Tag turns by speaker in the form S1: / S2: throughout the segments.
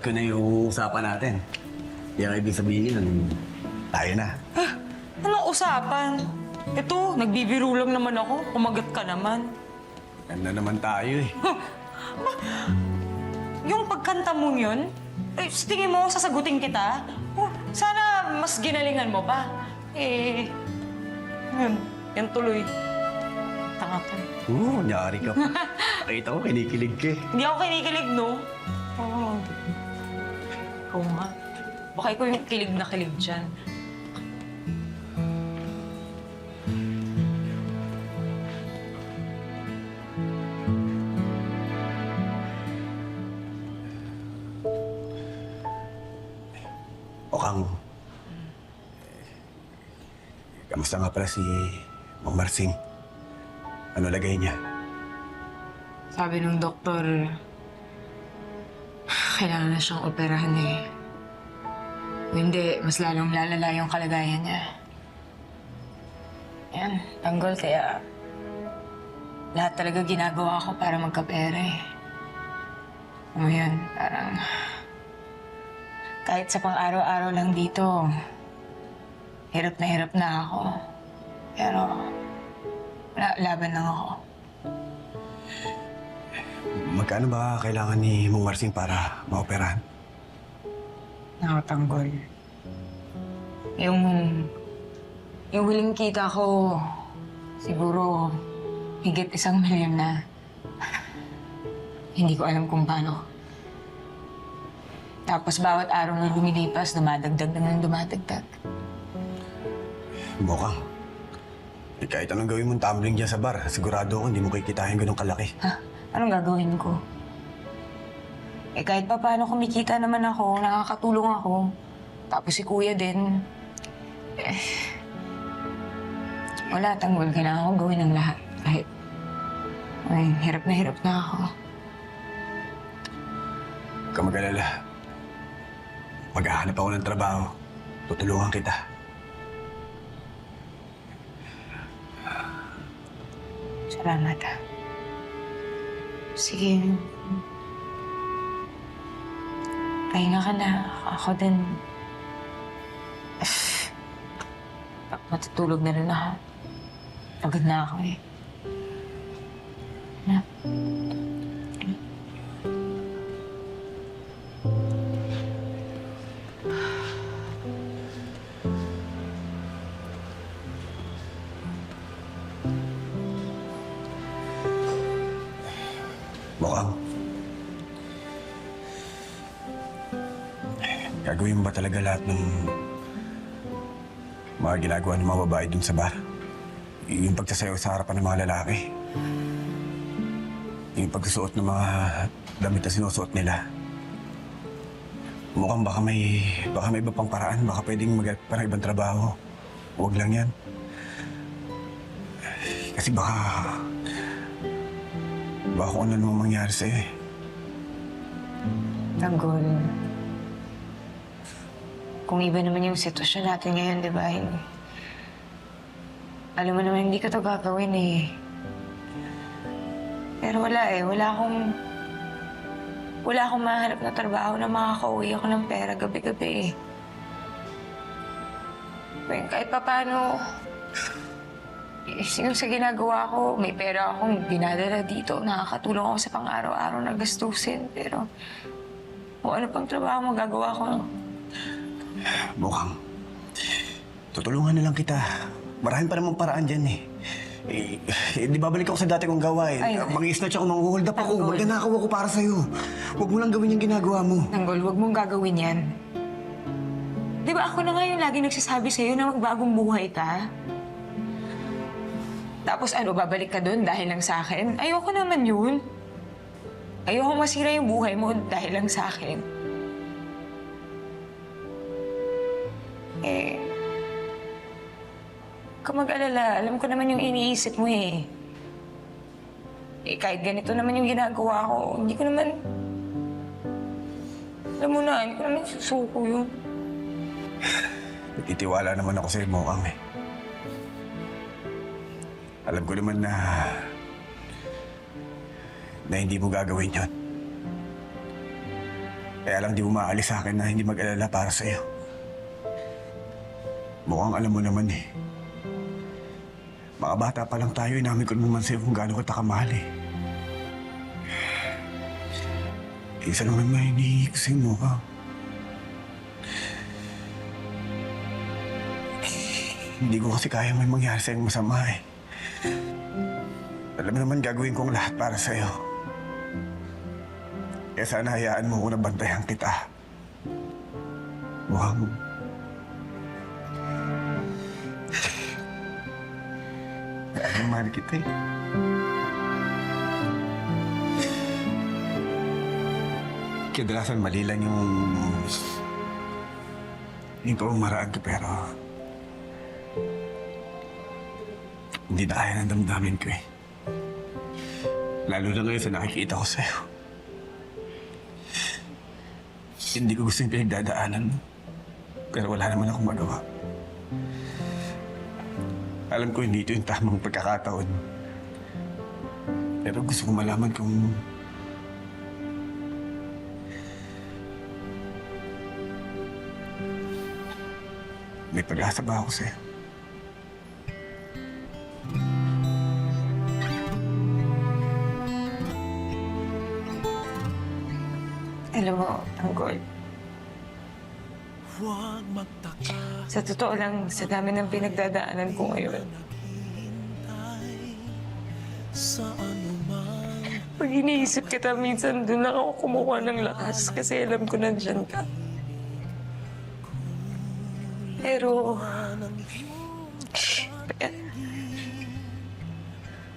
S1: ko na yung usapan natin. Kaya ibig sabihin nun, tayo na.
S2: Anong usapan? Ito, nagbibiro lang naman ako. Kumagat ka naman.
S1: Ganda naman tayo eh.
S2: Yung pagkanta mong yun, sa tingin mo, sasagutin kita? Sana mas ginalingan mo pa. Yan tuloy. Tanga to.
S1: Oo, nyari ka pa. Nakita ko, kinikilig ka eh.
S2: Hindi ako kinikilig, no? Oo. Ikaw nga. Baka ikaw yung kilig na kilig dyan.
S1: Okang. Kamusta nga pala si Mang Marsing? Ano lagay niya?
S2: Sabi ng doktor, kailangan na siyang operahan eh. O hindi, mas lalong lalala yung kalagayan niya. Yan, tanggol kaya lahat talaga ginagawa ko para magkapera eh. O yan, parang kahit sa pang-araw-araw lang dito, hirap na ako. Pero laban lang ako.
S1: Magkano ba kailangan ni Mang Marsing para maoperahan?
S2: Nakatanggol. Yung huling kita ko, siguro higit 1,000,000 na. Hindi ko alam kung paano. Tapos bawat araw na lumilipas, dumadagdag na ng dumadagdag.
S1: Bokang. Kahit anong gawin mong tumbling dyan sa bar, sigurado ako hindi mo kikitain ganun kalaki.
S2: Ha? Anong gagawin ko? Kahit pa paano kumikita naman ako, nakakatulong ako. Tapos si kuya din. Wala, tanggol. Kailangan ko gawin ang lahat. Kahit, hirap na ako.
S1: Huwag ka mag-alala. Maghahanap ako ng trabaho. Tutulungan kita.
S2: Salamat, ha. Sige. Pahinga ka na. Ako din. Matutulog na rin ako. Pagod na ako eh. Na.
S1: Bokang. Gagawin mo ba talaga lahat ng mga ginagawa ng mga babae dun sa bar? Yung pagsasayaw sa harapan ng mga lalaki. Yung pagsusuot ng mga damit na sinusuot nila. Mukhang baka may iba pang paraan. Baka pwedeng mag-alap pa ng ibang trabaho. Huwag lang yan. Kasi baka kung ano naman mangyari sa'yo eh.
S2: Tanggol. Kung iba naman yung sitwasyon natin ngayon, di ba? Alam mo naman, hindi ko ito gagawin eh. Pero wala eh. Wala akong mahanap na trabaho na makakauwi ako ng pera gabi-gabi eh. Kahit pa paano, yung sa ginagawa ko, may pera akong dinadala dito. Nakakatulong ako sa pang-araw-araw na gastusin. Pero kung ano pang trabaho magagawa ko,
S1: Mukhang tutulungan na lang kita. Maraming pa namang paraan dyan eh. Di babalik ako sa dati kong gawain. Mang-i-snatch ako, mang-hold up ako. Magnanakaw ako para sa'yo. Huwag mo lang gawin yung ginagawa mo.
S2: Tanggol, huwag mong gagawin yan. Di ba ako na nga yung lagi nagsasabi sa'yo na magbagong buhay ka? Tapos ano, babalik ka doon dahil lang sa akin? Ayoko naman yun. Ayoko masira yung buhay mo dahil lang sa akin. Huwag ka mag-alala. Alam ko naman yung iniisip mo eh. Kahit ganito naman yung ginagawa ko, hindi ko naman... Alam mo na, hindi ko naman susuko yun.
S1: Nagtitiwala naman ako sa'yo, Mukhang eh. Alam ko naman na hindi mo gagawin yun. Kaya lang di umaalis sa akin na hindi mag-alala para sa'yo. Mukhang alam mo naman eh. Mga bata pa lang tayo, inamin ko naman sa'yo kung gaano kita kamahal eh. Isa lang naman hinihingi ko sa'yo mo ka. Hindi ko kasi kaya may mangyari sa'yo masama eh. Alam mo naman gagawin kong lahat para sa'yo. Kaya sana hayaan mo ko na bantayan kita. Mukhang... Kaya mahal kita eh. Kadalasan mali lang yung pamamaraan ko pero... Hindi na kaya ng damdamin ko eh. Lalo na ngayon sa nakikita ko sa'yo. Hindi ko gusto yung pinagdadaanan mo. Pero wala naman akong magawa. Alam ko hindi ito yung tamang pagkakataon. Pero gusto ko malaman kung... may pag-asa ba ako sa'yo?
S2: Alam mo, Tanggol, sa totoo lang, sa dami ng pinagdadaanan ko ngayon, pag iniisip kita, minsan doon lang ako kumuha ng lakas kasi alam ko nandyan ka. Pero...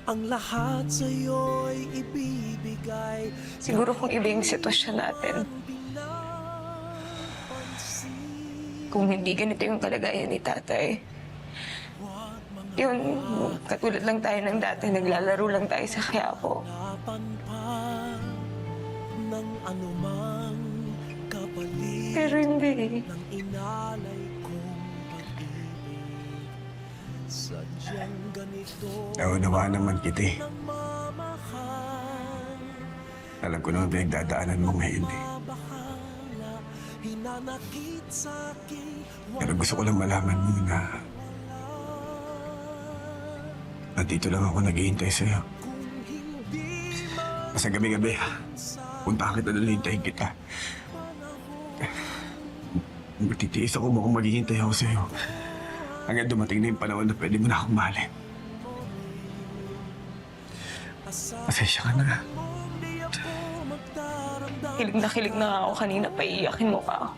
S3: ang lahat sa'yo'y ibibigay.
S2: siguro kung iba yung sitwasyon natin, kung hindi ganito yung kalagayan ni tatay, yun, katulad lang tayo ng dati, naglalaro lang tayo sa Quiapo.
S3: Napanpan ng anumang kapalit
S2: Pero hindi.
S3: ng inalay kong pag-ibig. Sadyang ganito
S1: Naunawaan naman kita eh.
S3: ang mamahal.
S1: Alam ko naman pinagdadaanan mo ngayon eh.
S3: Bahala, hinanakit sa'kin.
S1: Pero gusto ko lang malaman mo na... nandito lang ako naghihintay sa'yo. Sa gabi-gabi, punta kita na hintayin kita. Magtitiis ako mukhang maghihintay ako sa'yo. Hanggang dumating na yung panahon na pwede mo na akong mahalin. Pasensya ka na.
S2: Kilig na nga ako kanina, paiiyakin mo pa ako.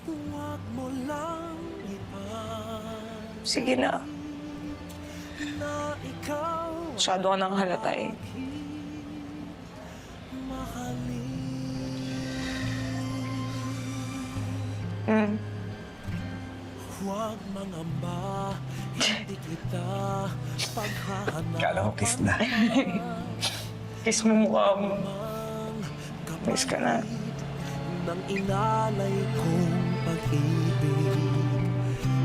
S3: Huwag mo lang
S2: Sige na.
S3: na ikaw
S2: Masyado ka nang halata eh.
S3: huwag mangamba, hindi kita paghahanap.
S1: Kala ko kiss na.
S2: Kiss mo mukha mo. Kiss ka na.
S3: Nang inalay kong pag-ibig,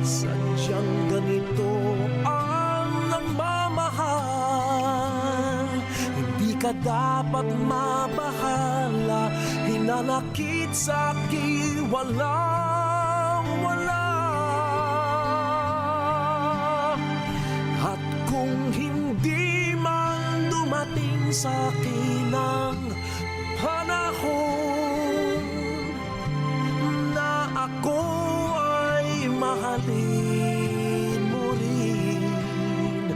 S3: sadyang ganito ang nagmamahal. Hindi ka dapat mabahala, hinanakit sa'kin walang-wala. At kung hindi man dumating sa'kin ang panahon na ako ay mahalin mo rin,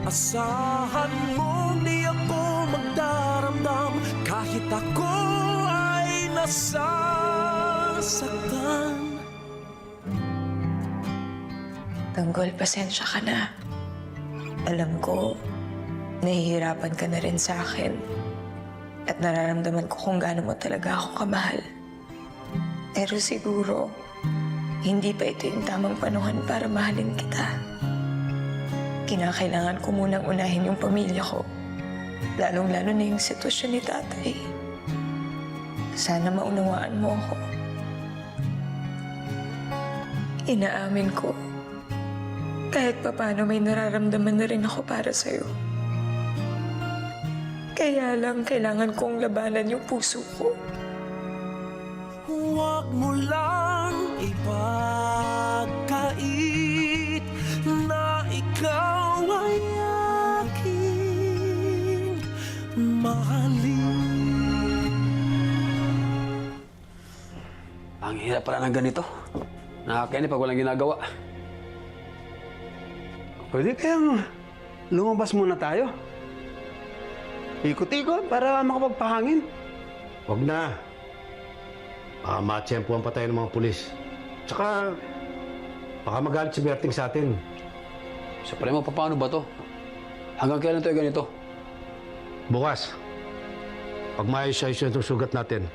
S3: asahan mong di ako magdaramdam kahit ako ay nasasaktan.
S2: Tanggol, pasensya ka na. Alam ko, nahihirapan ka na rin sa akin. At nararamdaman ko kung gaano mo talaga ako kamahal. Pero siguro, hindi pa ito yung tamang panahon para mahalin kita. Kinakailangan ko munang unahin yung pamilya ko. Lalong-lalo na yung sitwasyon ni tatay. Sana maunawaan mo ako. Inaamin ko, kahit papaano may nararamdaman na rin ako para sa'yo. Kaya lang, kailangan kong labanan yung puso ko.
S3: Huwag mo lang ipagkait na ikaw ay aking mahalin.
S4: Ang hirap pala ng ganito. Nakakainip pag walang ginagawa. Pwede kayang lumabas muna tayo. Ikot-ikot para makapagpahangin.
S5: Huwag na. Baka matsyempuhan pa tayo ng mga pulis. Tsaka, baka magalit si Berting sa atin.
S4: Sa mo, paano ba to? Hanggang kailan tayo ganito?
S5: Bukas, pag maayos-ayos yung sugat natin,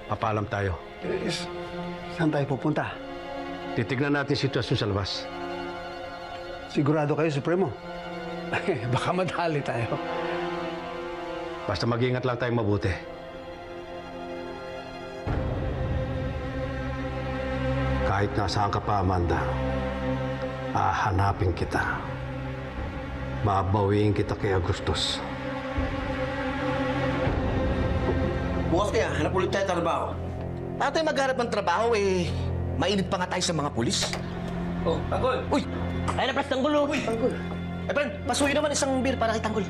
S5: papalam tayo.
S4: Saan tayo pupunta?
S5: Titignan natin sitwasyon sa labas.
S4: Sigurado kayo, Supremo? Baka madali tayo.
S5: Basta mag-ingat lang tayong mabuti. Kahit nasaan ka pa, Amanda, hahanapin kita. Babawiin kita kay Agustus.
S6: Bukas kaya, hanap ulit tayo trabaho. Paano tayo maghanap ng trabaho eh? Mainit pa nga tayo sa mga pulis.
S3: Oh, Tanggol!
S6: Uy! Ay, napras Tanggol oh! Uy, Tanggol! Eh, friend, pasuyo naman isang beer para kay Tanggol.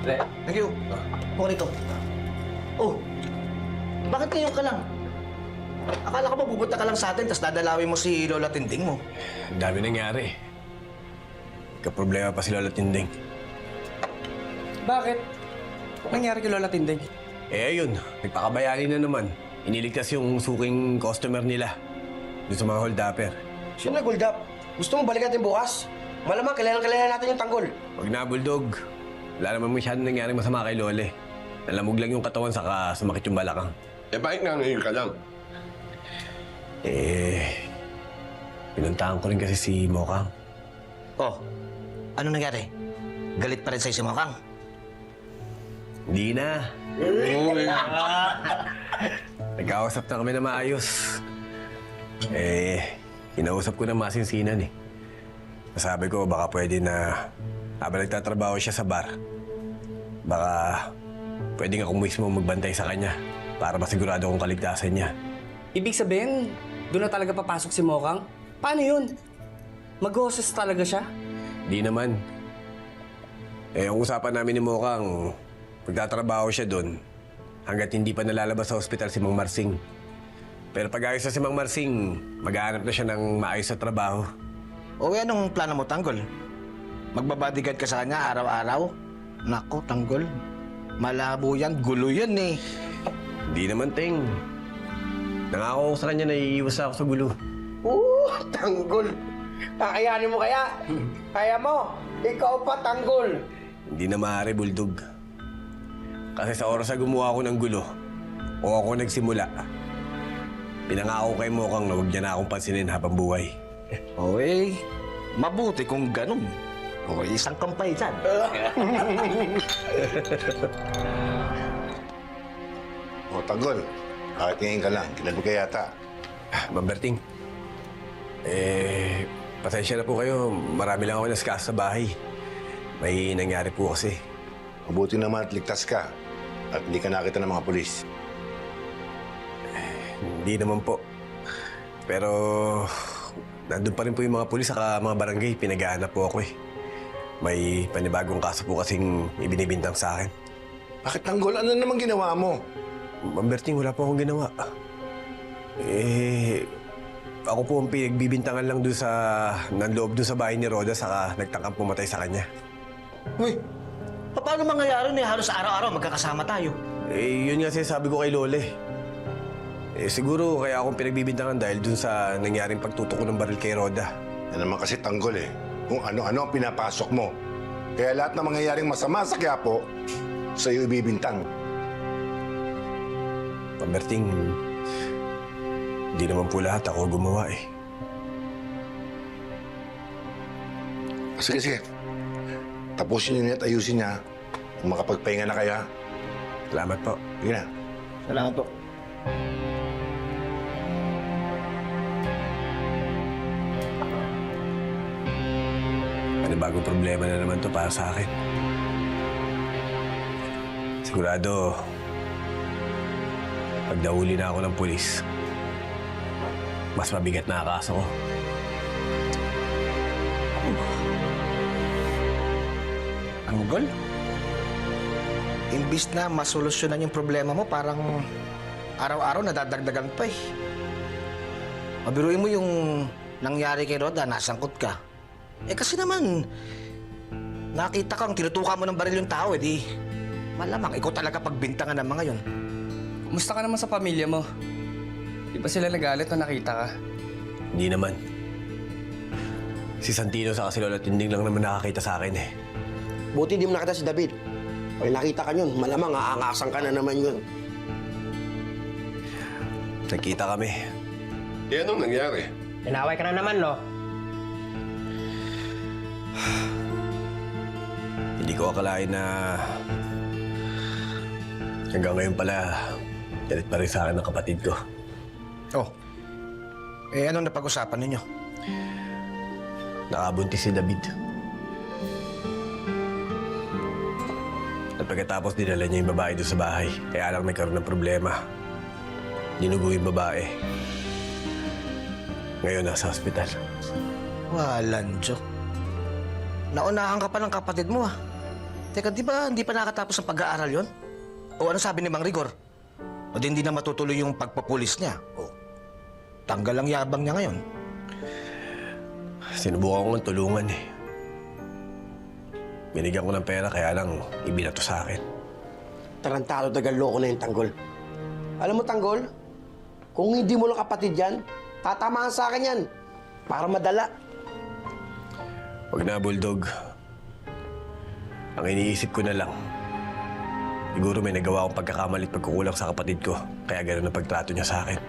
S6: Thank you. Buka rito. Oh, bakit ngayon ka lang? Akala ko ba pupunta ka lang sa atin, tapos dadalawin mo si Lola Tinding mo?
S1: Ang dami nangyari. Kaproblema pa si Lola Tinding.
S7: Bakit? Nangyari kay Lola Tinding?
S1: Eh ayun, nagpakabayani na naman. Iniligtas yung suking customer nila doon sa mga hold-upper.
S6: Sino nag-hold up? Gusto mo balikan natin bukas? Malamang kilala natin yung Tanggol.
S1: Huwag na, Bulldog. Wala naman masyadong nangyaring masama kay Lole. Nalamog lang yung katawan saka sumakit yung balakang.
S8: Eh, bakit nga ngayon ka lang?
S1: Pinuntahan ko rin kasi si Mokang.
S6: Oh, ano nangyari? Galit pa rin sa'yo si Mokang?
S1: Hindi na. Nagkausap na kami na maayos. Kinausap ko na masinsinan eh. Sabi ko baka pwede na habang nagtatrabaho siya sa bar, baka pwede nga ako mismo magbantay sa kanya para masigurado kong kaligtasan niya.
S7: Ibig sabihin, doon na talaga papasok si Mokang? Paano yun? Mag-hoses talaga siya?
S1: Di naman. Ang usapan namin ni Mokang, magtatrabaho siya doon hanggat hindi pa nalalabas sa ospital si Mang Marsing. Pero pag ayos na si Mang Marsing, maghahanap na siya ng maayos na trabaho.
S6: O anong plano mo, Tanggol? Magbabodyguard ka sa kanya araw-araw? Nako, Tanggol. Malabo yan, gulo yan eh.
S1: Hindi naman, Ting. Nangako ko sa kanya na iiwas ako sa gulo.
S9: Tanggol. Kakayanin mo kaya? Kaya mo? Ikaw pa, Tanggol.
S1: Hindi na maaari, Bulldog. Kasi sa oras na gumawa ako ng gulo, o ako nagsimula, pinangako kay Mokang na huwag niya na akong pansinin habang buhay.
S6: O mabuti kung ganun. O isang kampay dyan.
S8: O, Tanggol, bakit ngayon ka lang? Kinabi ka yata.
S1: Ma'am Berting, pasensya na po kayo. Marami lang ako naskas sa bahay. May nangyari po kasi.
S8: Mabuti naman at ligtas ka. At hindi ka nakita ng mga pulis.
S1: Hindi naman po. Pero nandun pa rin po yung mga pulis saka mga barangay. Pinag-aanap po ako eh. May panibagong kaso po kasing ibinibintang sa akin.
S8: Bakit, Tanggol? Ano naman ginawa mo?
S1: Ma'am Berting, wala po akong ginawa. Ako po ang pinagbibintangan lang doon sa nanloob doon sa bahay ni Roda saka nagtangkang pumatay sa kanya.
S6: Uy, paano mangyayari na halos araw-araw magkakasama tayo?
S1: Yun nga sabi ko kay Lole. Siguro kaya akong pinagbibintangan dahil doon sa nangyaring pagtutok ko ng baril kay Roda.
S8: Yan naman kasi, Tanggol kung ano-ano ang pinapasok mo. Kaya lahat ng mangyayaring masama sa Quiapo, sa iyo ibibintang.
S1: Ma'am Berting, hindi naman po lahat ako gumawa eh.
S8: Sige. Tapusin niyo at ayusin niya. Kung makapagpahinga na kayo, ha?
S1: Salamat po.
S8: Sige na.
S6: Salamat po.
S1: Panibagong problema na naman to para sa akin. Sigurado, pag nahuli na ako ng pulis, mas mabigat na ang kaso ko.
S6: Tanggol? Imbis na masolusyonan yung problema mo, parang araw-araw nadadagdagan pa eh. Mabiruin mo yung nangyari kay Roda, nasangkot ka. Eh kasi naman, nakita kang tinutukan mo ng baril yung tao, di malamang ikaw talaga pagbintangan ng mga yun.
S7: Kumusta ka naman sa pamilya mo? Di ba sila nagalit na nakita ka?
S1: Hindi naman. Si Santino sa si Lola Tinding lang naman nakakita sa akin eh.
S9: Buti di mo nakita si David. Pag nakita ka yun, malamang aangasan ka na naman yun.
S1: Nagkita kami.
S8: Eh, anong nangyari?
S9: Inaway ka na naman, no?
S1: Hindi ko akalain na hanggang ngayon pala galit pa rin sa akin ng kapatid ko.
S6: Oh, eh anong napag-usapan ninyo?
S1: Nakabuntis si David. At pagkatapos dinala niya yung babae doon sa bahay. Kaya lang nagkaroon ng problema. Dinugo yung babae. Ngayon nasa ospital.
S6: Walang joke. Naunahan ka pa ng kapatid mo ah. Teka, di ba hindi pa nakatapos ang pag-aaral yon? O ano sabi ni Mang Rigor? O di hindi na matutuloy yung pagpapulis niya? O tanggal ang yabang niya ngayon?
S1: Sinubukan ko ng tulungan eh. Binigyan ko ng pera kaya lang ibinato sa akin.
S9: Tarantado tagal loko na yung Tanggol. Alam mo, Tanggol, kung hindi mo lang kapatid yan, tatamaan sa akin yan. Para madala.
S1: Huwag na, Bulldog. Ang iniisip ko na lang, siguro may nagawa akong pagkakamali at pagkukulang sa kapatid ko. Kaya gano'n ang pagtrato niya sa akin.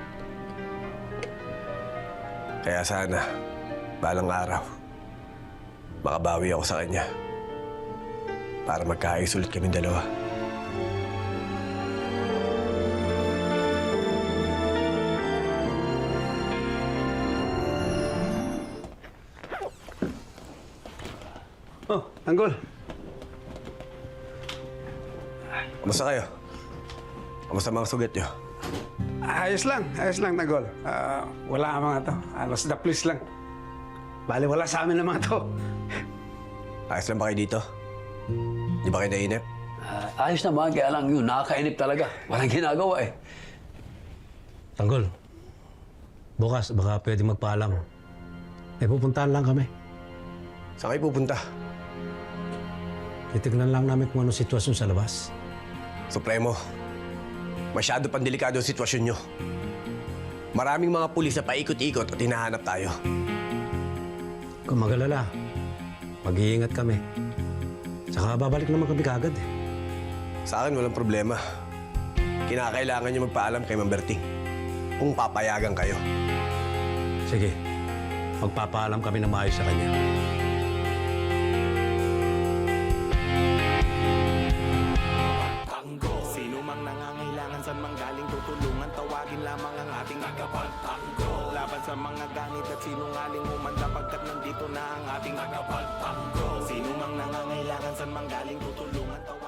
S1: Kaya sana, balang araw, makabawi ako sa kanya. Para magkaayos ulit kami dalawa.
S4: Oh, Tanggol.
S1: Kamusta kayo? Kamusta mga sugat niyo?
S10: Ayos lang, Tanggol. Wala ang mga to. Halos daplis lang. Bale, wala sa amin ang mga to.
S1: Ayos lang ba kayo dito? Di ba kayo nainip?
S4: Ayos naman, kaya lang yun, nakakainip talaga. Walang ginagawa eh.
S5: Tanggol, bukas baka pwede magpaalam. Eh, pupuntahan lang kami.
S1: Saan kayo pupunta?
S5: Titignan lang namin kung anong sitwasyon sa labas.
S1: Supremo, masyado pang delikado ang sitwasyon nyo. Maraming mga pulis na paikot-ikot at hinahanap tayo.
S5: Kung mag-alala, mag-iingat kami. Saka babalik naman kami kaagad eh.
S1: Sa akin, walang problema. Kinakailangan nyo magpaalam kay Mang Berting kung papayagan kayo.
S5: Sige, magpapaalam kami na maayos sa kanya.
S3: Sino mang nangangailangan saan mang galing tutulungan, tawagin lamang ang ating tagapagtanggol. Laban sa mga ganit at sinungaling humanda pagkat nandito na ang ating tagapagtanggol. Sino mang nangangailangan saan mang galing tutulungan, tawagin